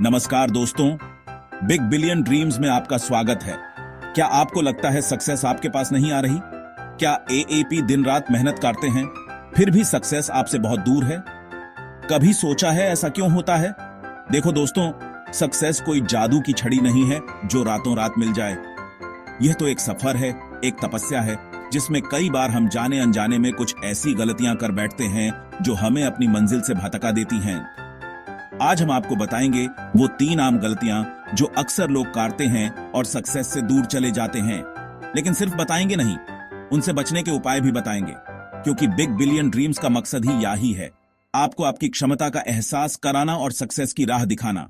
नमस्कार दोस्तों, big billion dreams में आपका स्वागत है। क्या आपको लगता है सक्सेस आपके पास नहीं आ रही? क्या एएपी दिन रात मेहनत करते हैं फिर भी सक्सेस आपसे बहुत दूर है? कभी सोचा है ऐसा क्यों होता है? देखो दोस्तों, सक्सेस कोई जादू की छड़ी नहीं है जो रातों रात मिल जाए। यह तो एक सफर है, एक तपस्या है जिसमें कई बार हम जाने अनजाने में कुछ ऐसी गलतियां कर बैठते हैं जो हमें अपनी मंजिल से भटका देती हैं। आज हम आपको बताएंगे वो 3 आम गलतियां जो अक्सर लोग करते हैं और सक्सेस से दूर चले जाते हैं। लेकिन सिर्फ बताएंगे नहीं, उनसे बचने के उपाय भी बताएंगे, क्योंकि बिग बिलियन ड्रीम्स का मकसद ही यही है, आपको आपकी क्षमता का एहसास कराना और सक्सेस की राह दिखाना।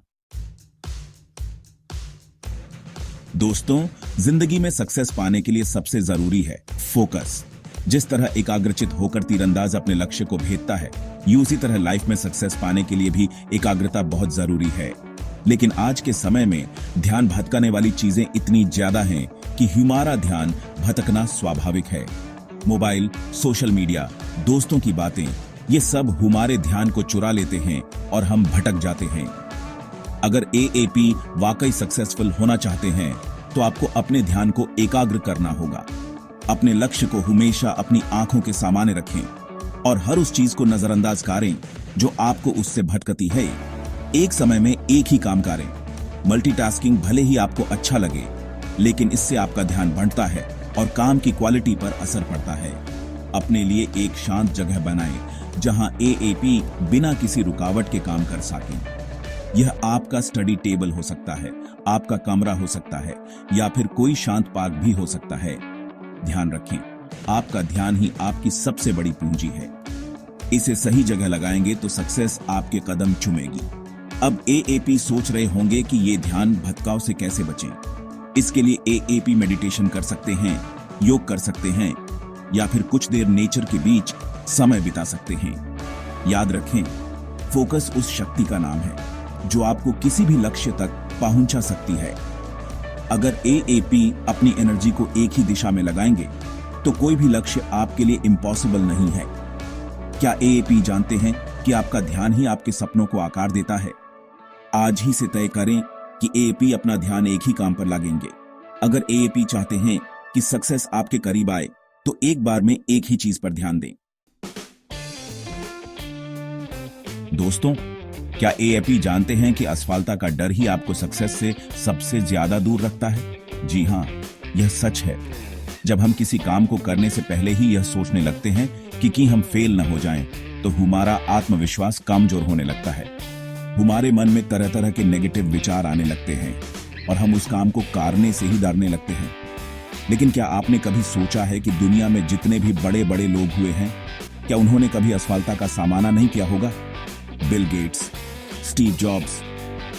दोस्तों, जिंदगी में सक्सेस पाने के लिए सबसे जरूरी है फोकस। जिस तरह एकाग्रचित होकर तीरंदाज अपने लक्ष्य को भेदता है, उसी तरह लाइफ में सक्सेस पाने के लिए भी एकाग्रता बहुत जरूरी है। लेकिन आज के समय में ध्यान भटकाने वाली चीजें इतनी ज्यादा हैं कि हमारा ध्यान भटकना स्वाभाविक है। मोबाइल, सोशल मीडिया, दोस्तों की बातें, ये सब हमारे ध्यान को चुरा लेते हैं और हम भटक जाते हैं। अगर एएपी वाकई सक्सेसफुल होना चाहते हैं तो आपको अपने ध्यान को एकाग्र करना होगा। अपने लक्ष्य को हमेशा अपनी आंखों के सामने रखें और हर उस चीज को नजरअंदाज करें जो आपको उससे भटकती है। एक समय में एक ही काम करें। मल्टीटास्किंग भले ही आपको अच्छा लगे, लेकिन इससे आपका ध्यान बढ़ता है और काम की क्वालिटी पर असर पड़ता है। अपने लिए एक शांत जगह बनाएं जहां एएपी बिना किसी रुकावट के काम कर सकें। यह आपका स्टडी टेबल हो सकता है, आपका कमरा हो सकता है, या फिर कोई शांत पार्क भी हो सकता है। ध्यान रखें, आपका ध्यान ही आपकी सबसे बड़ी पूंजी है। इसे सही जगह लगाएंगे तो सक्सेस आपके कदम चूमेगी। अब एएपी सोच रहे होंगे कि ये ध्यान भटकाव से कैसे बचें। इसके लिए एएपी मेडिटेशन कर सकते हैं, योग कर सकते हैं, या फिर कुछ देर नेचर के बीच समय बिता सकते हैं। याद रखें, फोकस उस शक्ति का नाम है जो आपको किसी भी लक्ष्य तक पहुंचा सकती है। अगर एएपी अपनी एनर्जी को एक ही दिशा में लगाएंगे तो कोई भी लक्ष्य आपके लिए इम्पॉसिबल नहीं है। क्या एएपी जानते हैं कि आपका ध्यान ही आपके सपनों को आकार देता है? आज ही से तय करें कि एएपी अपना ध्यान एक ही काम पर लगाएंगे। अगर एएपी चाहते हैं कि सक्सेस आपके करीब आए तो एक बार में एक ही चीज पर ध्यान दें। दोस्तों, क्या एएपी जानते हैं कि असफलता का डर ही आपको सक्सेस से सबसे ज्यादा दूर रखता है? जी हां, यह सच है। जब हम किसी काम को करने से पहले ही यह सोचने लगते हैं कि हम फेल न हो जाएं, तो हमारा आत्मविश्वास कमजोर होने लगता है। हमारे मन में तरह तरह के नेगेटिव विचार आने लगते हैं और हम उस काम को करने से ही डरने लगते हैं। लेकिन क्या आपने कभी सोचा है कि दुनिया में जितने भी बड़े बड़े लोग हुए हैं, क्या उन्होंने कभी असफलता का सामना नहीं किया होगा? Bill Gates, Steve Jobs,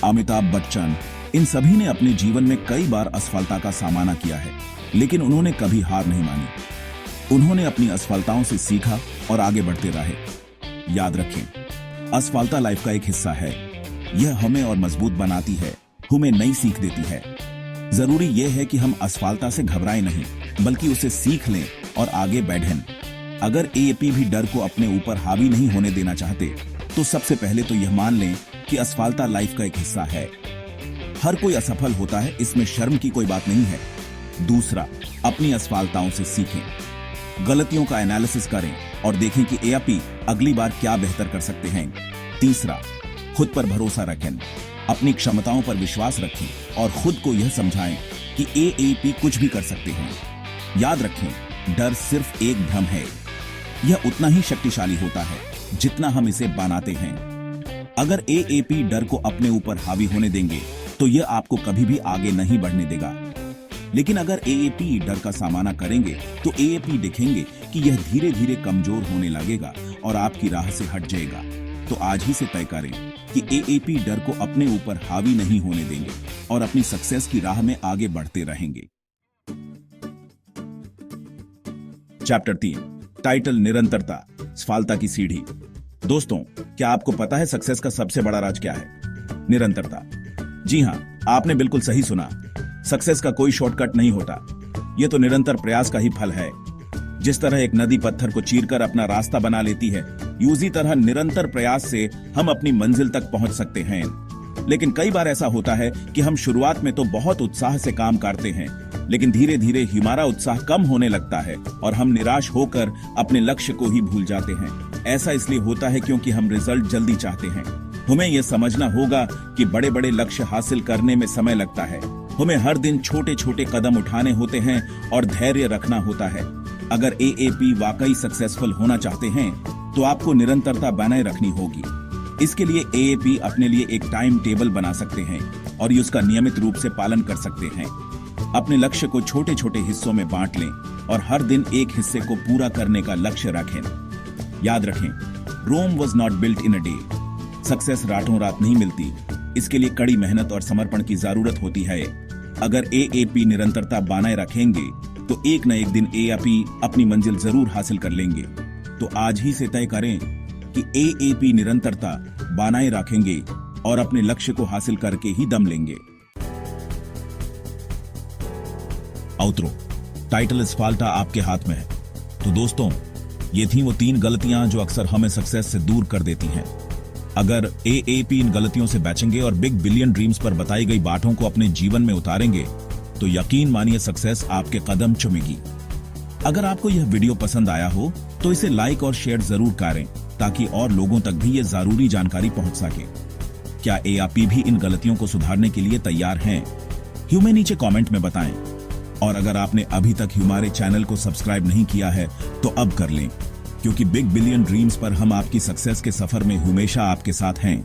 Amitabh Bachchan, इन सभी ने अपने जीवन में कई बार असफलता का सामना किया है, लेकिन उन्होंने कभी हार नहीं मानी। उन्होंने अपनी असफलताओं से सीखा और आगे बढ़ते रहे। याद रखें, असफलता लाइफ का एक हिस्सा है। यह हमें और मजबूत बनाती है, हमें नई सीख देती है। जरूरी यह है कि हम असफलता से घबराएं नहीं, बल्कि उसे सीख लें और आगे बढ़ें। अगर एएपी भी डर को अपने ऊपर हावी नहीं होने देना चाहते, तो सबसे पहले तो यह मान लें कि असफलता लाइफ का एक हिस्सा है। हर कोई असफल होता है, इसमें शर्म की कोई बात नहीं है। दूसरा, अपनी असफलताओं से सीखें, गलतियों का एनालिसिस करें और देखें कि एएपी अगली बार क्या बेहतर कर सकते हैं। तीसरा, खुद पर भरोसा रखें, अपनी क्षमताओं पर विश्वास रखें और खुद को यह समझाएं कि एएपी कुछ भी कर सकते हैं। याद रखें, डर सिर्फ एक भ्रम है। यह उतना ही शक्तिशाली होता है जितना हम इसे बनाते हैं। अगर एएपी डर को अपने ऊपर हावी होने देंगे तो यह आपको कभी भी आगे नहीं बढ़ने देगा। लेकिन अगर एएपी डर का सामना करेंगे तो एएपी देखेंगे कि यह धीरे धीरे कमजोर होने लगेगा और आपकी राह से हट जाएगा। तो आज ही से तय करें कि एएपी डर को अपने ऊपर हावी नहीं होने देंगे और अपनी सक्सेस की राह में आगे बढ़ते रहेंगे। चैप्टर 3, टाइटल निरंतरता, सफलता की सीढ़ी। दोस्तों, क्या आपको पता है सक्सेस का सबसे बड़ा राज क्या है? निरंतरता। जी हां, आपने बिल्कुल सही सुना। सक्सेस का कोई शॉर्टकट नहीं होता, यह तो निरंतर प्रयास का ही फल है। जिस तरह एक नदी पत्थर को चीरकर अपना रास्ता बना लेती है, उसी तरह निरंतर प्रयास से हम अपनी मंजिल तक पहुंच सकते हैं। लेकिन कई बार ऐसा होता है कि हम शुरुआत में तो बहुत उत्साह से काम करते हैं, लेकिन धीरे धीरे हमारा उत्साह कम होने लगता है और हम निराश होकर अपने लक्ष्य को ही भूल जाते हैं। ऐसा इसलिए होता है क्योंकि हम रिजल्ट जल्दी चाहते हैं। हमें यह समझना होगा कि बड़े बड़े लक्ष्य हासिल करने में समय लगता है। हमें हर दिन छोटे छोटे कदम उठाने होते हैं और धैर्य रखना होता है। अगर एएपी वाकई सक्सेसफुल होना चाहते हैं तो आपको निरंतरता बनाए रखनी होगी। इसके लिए एएपी अपने लिए एक टाइम टेबल बना सकते हैं और उसका नियमित रूप से पालन कर सकते हैं। अपने लक्ष्य को छोटे छोटे हिस्सों में बांट लें और हर दिन एक हिस्से को पूरा करने का लक्ष्य रखें। याद रखें, Rome was not built in a day. Success रातों रात नहीं मिलती, इसके लिए कड़ी मेहनत और समर्पण की जरूरत होती है। अगर एएपी निरंतरता बनाए रखेंगे तो एक न एक दिन एएपी अपनी मंजिल जरूर हासिल कर लेंगे। तो आज ही से तय करें कि एएपी निरंतरता बनाए रखेंगे और अपने लक्ष्य को हासिल करके ही दम लेंगे। आउटरो टाइटल असफाल्टा आपके हाथ में है। तो दोस्तों, ये थी वो 3 गलतियां जो अक्सर हमें सक्सेस से दूर कर देती हैं। अगर एएपी इन गलतियों से बचेंगे और बिग बिलियन ड्रीम्स पर बताई गई बातों को अपने जीवन में उतारेंगे तो यकीन मानिए सक्सेस आपके कदम चूमेगी। अगर आपको यह वीडियो पसंद आया हो तो इसे लाइक और शेयर जरूर करें ताकि और लोगों तक भी ये जरूरी जानकारी पहुंच सके। क्या एएपी भी इन गलतियों को सुधारने के लिए तैयार हैं? हमें नीचे कमेंट में बताएं। और अगर आपने अभी तक हमारे चैनल को सब्सक्राइब नहीं किया है तो अब कर लें, क्योंकि बिग बिलियन ड्रीम्स पर हम आपकी सक्सेस के सफर में हमेशा आपके साथ हैं।